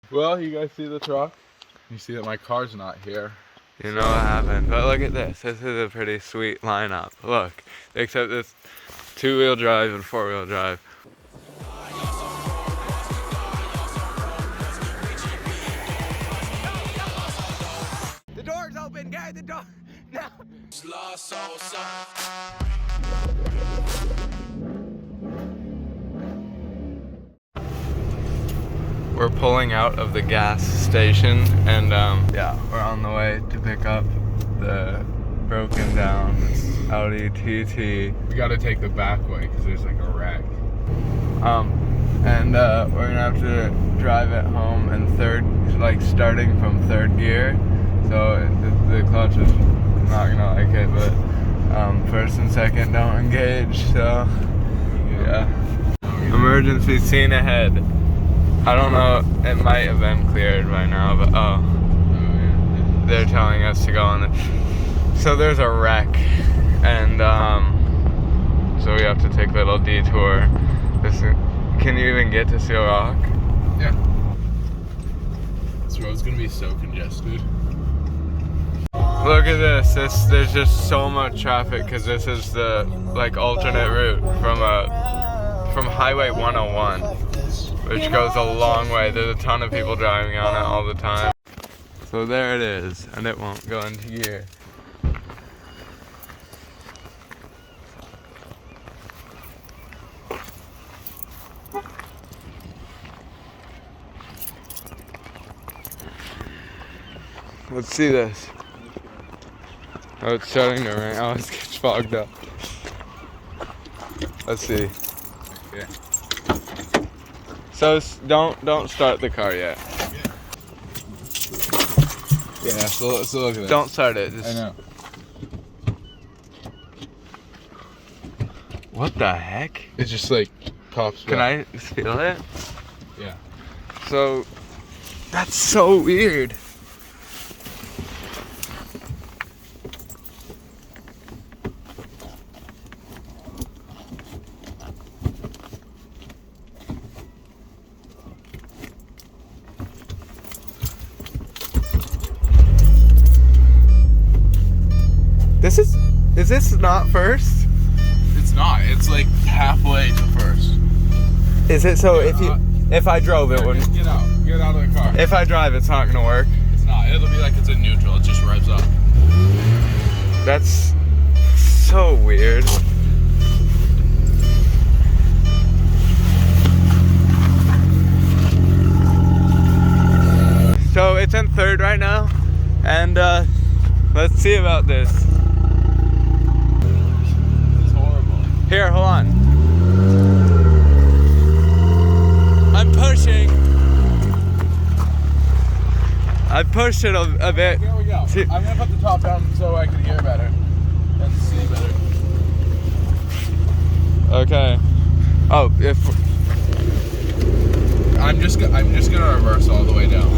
Well, you guys see the truck? You see that my car's not here. You know what happened. But look at this. This is a pretty sweet lineup. Look, except it's 2-wheel drive and 4-wheel drive. The door's open, guys. The door. No. We're pulling out of the gas station, and yeah, we're on the way to pick up the broken down Audi TT. We gotta take the back way because there's like a wreck. And we're gonna have to drive it home in starting from third gear. So the clutch is not gonna like it, but first and second don't engage. So yeah. Emergency scene ahead. I don't know, it might have been cleared by now, but they're telling us to go on the... So there's a wreck, and so we have to take a little detour. Can you even get to Seal Rock? Yeah. This road's gonna be so congested. Look at this, there's just so much traffic because this is the alternate route from Highway 101. Which goes a long way. There's a ton of people driving on it all the time. So there it is, and it won't go into gear. Let's see this. Oh, it's starting to rain. Oh, it gets fogged up. Let's see. Okay. So don't start the car yet. Yeah, so look at this. Don't start it. Just... I know. What the heck? It just like pops back. Can I feel it? Yeah. So that's so weird. Is this not first? It's not. It's like halfway to first. Is it? So if I drove it wouldn't. Get out. Get out of the car. If I drive, it's not gonna work. It's not. It'll be like it's in neutral. It just revs up. That's so weird. So it's in third right now, and let's see about this. It's horrible. Here, hold on. I'm pushing. I pushed it a bit. Here we go. I'm gonna put the top down so I can hear better and see better. Okay. Oh, if I'm just gonna reverse all the way down.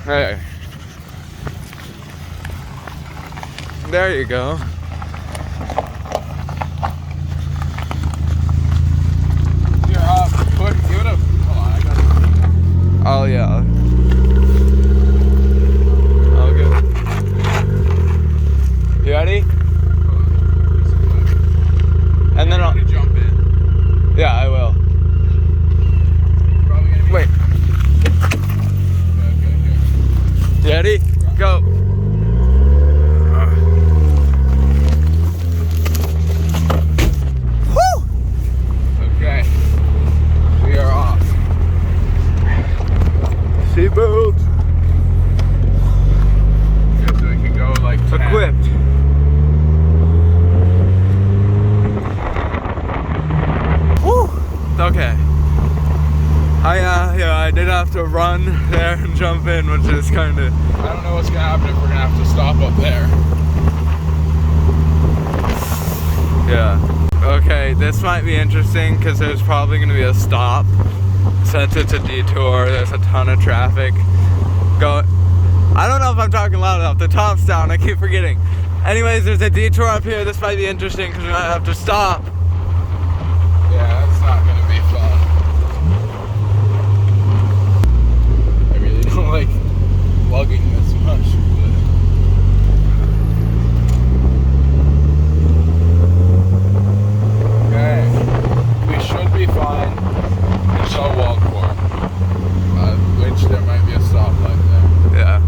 Hey. There you go. Here, quick, give it a. Hold on, I got it. Oh yeah. All good. You ready? And then I'll jump in. Yeah, I will. Wait. Okay, here. You ready? Go. Woo! Okay. We are off. Seatbelt. Okay, so we can go like 10. Equipped. Woo! Okay. I did have to run there and jump in, which is kind of... I don't know what's gonna happen if we're gonna have to stop up there. Yeah. Okay, this might be interesting because there's probably gonna be a stop. since it's a detour, there's a ton of traffic. I don't know if I'm talking loud enough. The top's down, I keep forgetting. Anyways, there's a detour up here. This might be interesting because we might have to stop. Yeah, that's not gonna be fun. I really don't like lugging this much. Okay, we should be fine until Waldport, which there might be a stoplight there. Yeah.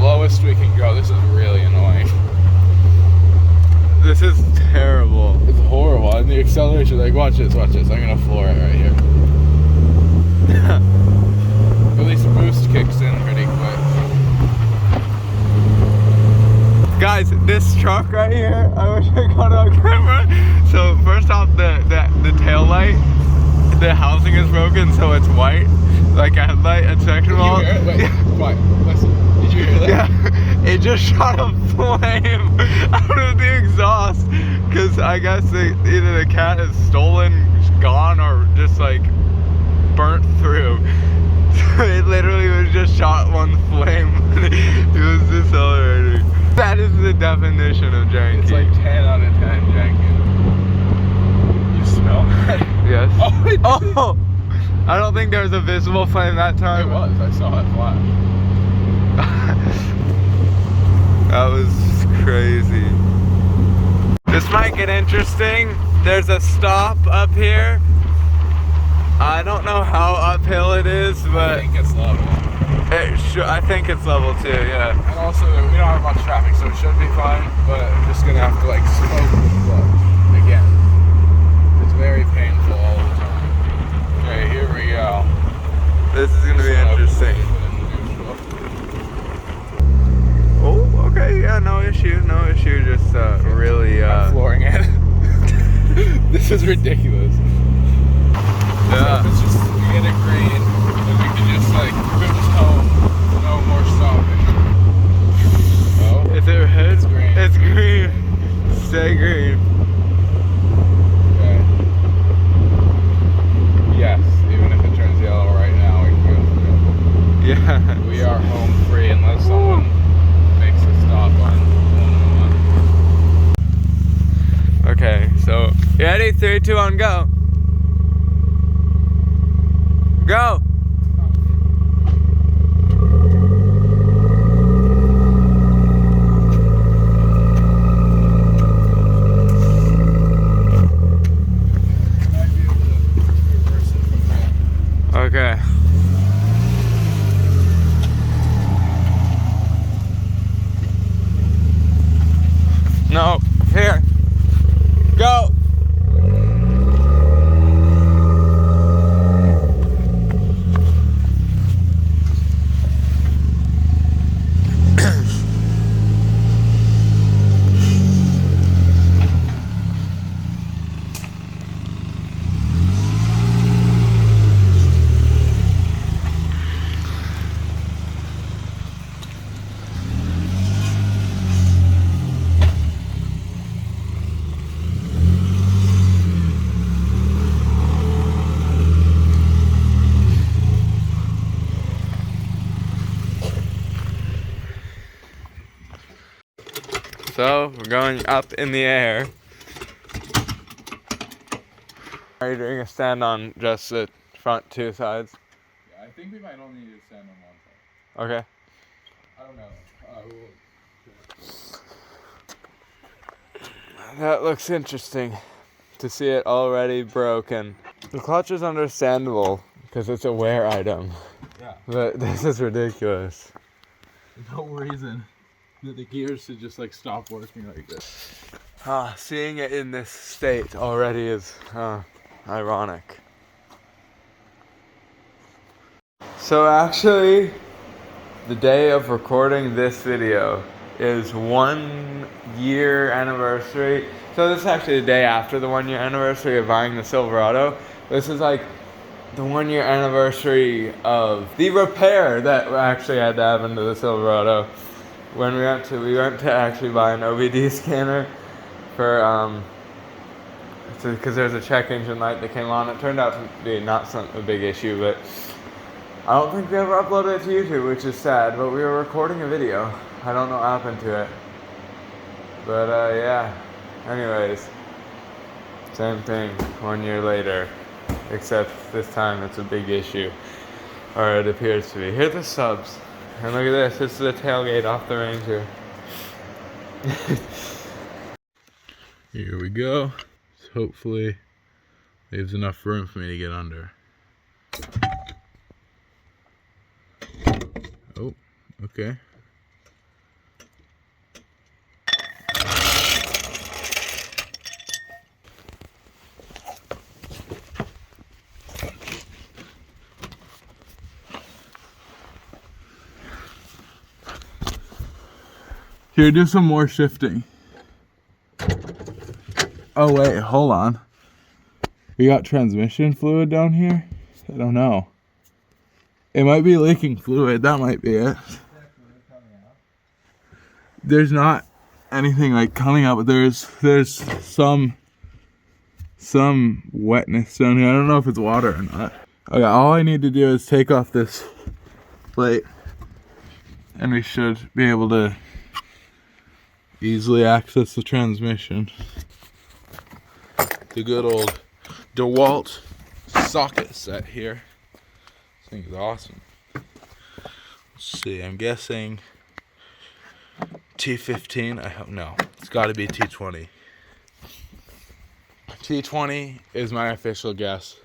Lowest we can go. This is really annoying. This is terrible. It's horrible. And the acceleration, like, watch this. I'm gonna floor it right here. At least the boost kicks in pretty quick. Guys, this truck right here, I wish I got it on camera. So first off, the tail light, the housing is broken, so it's white, like a headlight and section wall. Did you hear it? Wait, quiet. Listen. Did you hear that? Yeah, it just shot a flame out of the exhaust, because I guess either the cat is stolen, gone, or just like burnt through. So it literally was just shot one flame. It was decelerating. That is the definition of janky. It's like 10 out of 10 janky. You smell that? Yes. Oh, oh! I don't think there was a visible flame that time. It was. I saw it flash. That was crazy. This might get interesting. There's a stop up here. I don't know how uphill it is, but I think it's level. I think it's level 2, yeah. And also, we don't have much traffic, so it should be fine. But I'm just gonna have to like smoke the clutch again. It's very painful all the time. Okay, here we go. This is gonna be interesting. Oh, okay, yeah, no issue. Just really. I'm flooring it. This is ridiculous. Yeah. So if it's just we get it green, then we can just like cruise home. No more stopping. Oh, Is it red? It's green. It's green. Stay green. Okay. Yes, even if it turns yellow right now, we can go through. Yeah. We are home free unless someone makes a stop on 101. Okay, so you ready? 3, 2, 1, go. Go. Okay. No, here. Go. So, we're going up in the air. Are you doing a stand on just the front 2 sides? Yeah, I think we might only need to stand on one side. Okay. I don't know. That looks interesting to see it already broken. The clutch is understandable because it's a wear item. Yeah. But this is ridiculous. No reason that the gears should just like stop working like this. Seeing it in this state already is ironic. So actually, the day of recording this video is 1 year anniversary. So this is actually the day after the 1 year anniversary of buying the Silverado. This is like the 1 year anniversary of the repair that actually had to happen to the Silverado. When we went to actually buy an OBD scanner for because there's a check engine light that came on. It turned out to be not a big issue, but I don't think we ever uploaded it to YouTube, which is sad. But we were recording a video. I don't know what happened to it, but yeah. Anyways, same thing 1 year later, except this time it's a big issue, or it appears to be. Here are the subs, and look at this. This is the tailgate off the Ranger. Here we go. Hopefully leaves enough room for me to get under. Oh, okay. Here, do some more shifting. Oh wait, hold on. We got transmission fluid down here? I don't know. It might be leaking fluid, that might be it. There's not anything like coming out, but there's some wetness down here. I don't know if it's water or not. Okay, all I need to do is take off this plate and we should be able to easily access the transmission. The good old DeWalt socket set here. This thing is awesome. Let's see, I'm guessing T15. I hope no. It's got to be T20. T20 is my official guess.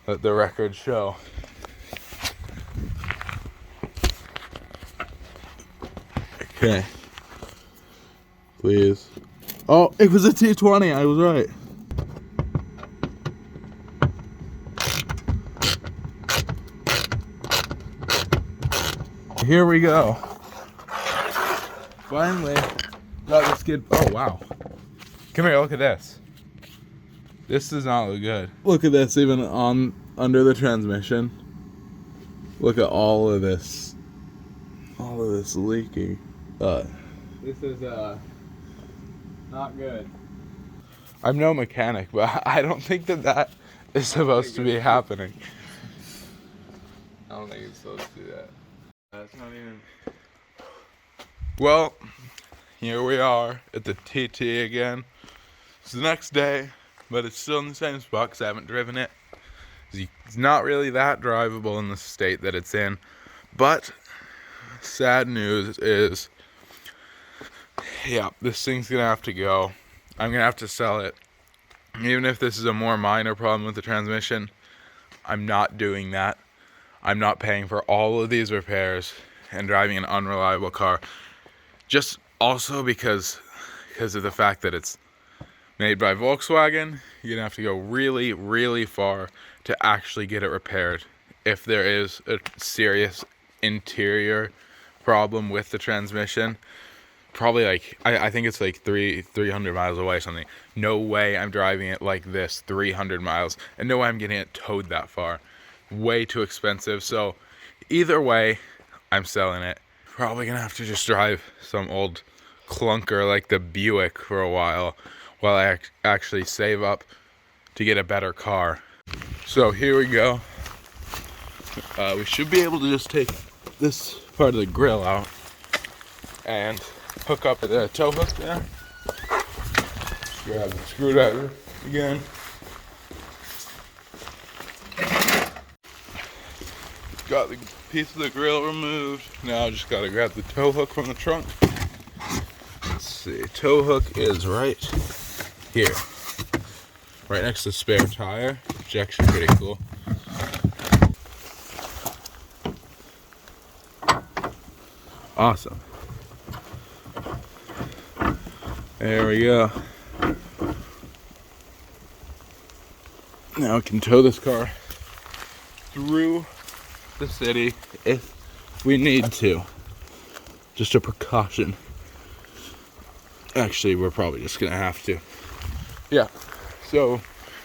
Let the record show. Okay. Please. Oh, it was a T20. I was right. Here we go. Finally got the skid. Oh, wow. Come here, look at this. This does not look good. Look at this, even under the transmission. Look at all of this leaking. This is not good. I'm no mechanic, but I don't think that is supposed to be happening. I don't think it's supposed to do that. That's not even... Well, here we are at the TT again. It's the next day, but it's still in the same spot because I haven't driven it. It's not really that drivable in the state that it's in. But sad news is, yeah, this thing's gonna have to go. I'm gonna have to sell it. Even if this is a more minor problem with the transmission, I'm not doing that. I'm not paying for all of these repairs and driving an unreliable car. Just also because of the fact that it's made by Volkswagen, you're gonna have to go really, really far to actually get it repaired. If there is a serious interior problem with the transmission, probably like, I think it's like 300 miles away or something. No way I'm driving it like this 300 miles, and no way I'm getting it towed that far. Way too expensive. So either way, I'm selling it. Probably gonna have to just drive some old clunker like the Buick for a while I actually save up to get a better car. So here we go. We should be able to just take this part of the grill out and hook up the tow hook there. Grab the screwdriver again. Got the piece of the grill removed. Now I just gotta grab the tow hook from the trunk. Let's see, tow hook is right here. Right next to the spare tire, which is actually pretty cool. Awesome. There we go. Now we can tow this car through the city if we need to. Just a precaution. Actually, we're probably just gonna have to. Yeah, so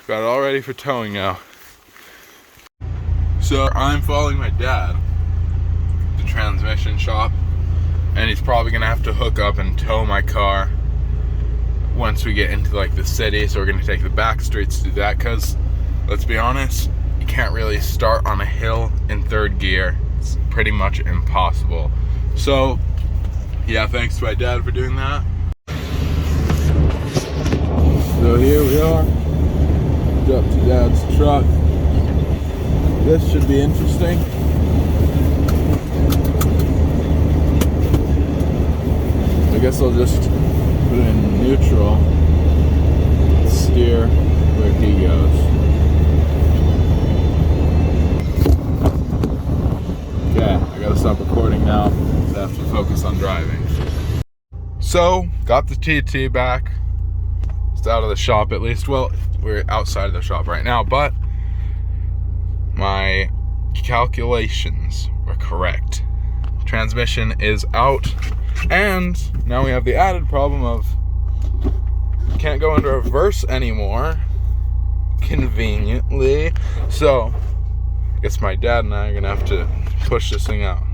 got it all ready for towing now. So I'm following my dad to the transmission shop, and he's probably gonna have to hook up and tow my car once we get into like the city. So we're gonna take the back streets to do that, because let's be honest, you can't really start on a hill in third gear. It's pretty much impossible. So yeah, thanks to my dad for doing that. So here we are, up to Dad's truck. This should be interesting. I guess I'll just put it in neutral, steer where he goes. Okay, I gotta stop recording now, so I have to focus on driving. So, got the TT back. It's out of the shop at least. Well, we're outside of the shop right now, but my calculations were correct. Transmission is out, and now we have the added problem of can't go into reverse anymore, conveniently. So I guess my dad and I are gonna have to push this thing out.